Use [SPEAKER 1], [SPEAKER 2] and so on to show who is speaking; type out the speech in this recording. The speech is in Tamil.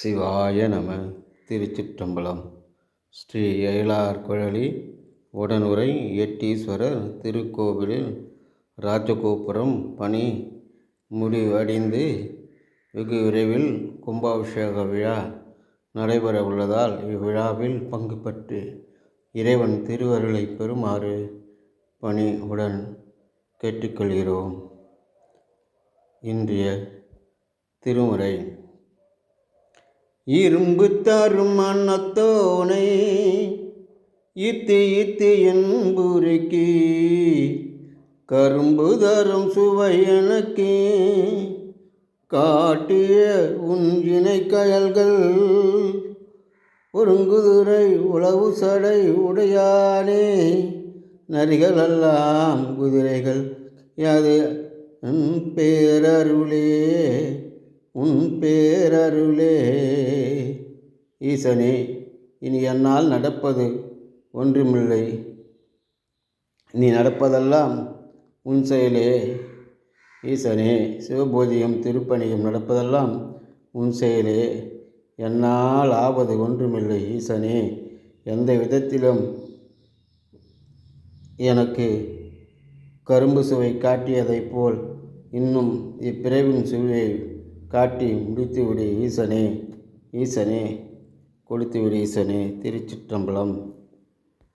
[SPEAKER 1] சிவாய நம. திருச்சிற்றம்பலம். ஸ்ரீ எழிலார் குழலி உடனுரை எட்டீஸ்வரர் திருக்கோவிலில் ராஜகோபுரம் பணி முடிவடைந்து வெகு விரைவில் கும்பாபிஷேக விழா நடைபெற உள்ளதால் இவ்விழாவில் பங்கு பெற்று இறைவன் திருவருளை பெறுமாறு பணிவுடன் கேட்டுக்கொள்கிறோம். இன்றைய திருமுறை. இரும்பு தரும் அன்னத்தோனை இத்து இத்து என்புரைக்கு கரும்பு தரும் சுவை எனக்கு காட்டிய உஞ்சினை கயல்கள் ஒருங்குதுரை உளவு சடை உடையானே நரிகளெல்லாம் குதிரைகள் யாது பேரருளே உன் பேரருளே. ஈசனே, இனி என்னால் நடப்பது ஒன்றுமில்லை, நீ நடப்பதெல்லாம் உன் செயலே. ஈசனே, சிவபோதியும் திருப்பணியும் நடப்பதெல்லாம் உன் செயலே, என்னால் ஆவது ஒன்றுமில்லை. ஈசனே, எந்த விதத்திலும் எனக்கு கரும்பு சுவை காட்டியதைப் போல் இன்னும் இப்பிறவின் சுவையை காட்டி முடித்துவிடு ஈசனே. ஈசனே, கொடுத்துவிடு ஈசனே. திருச்சிற்றம்பலம்.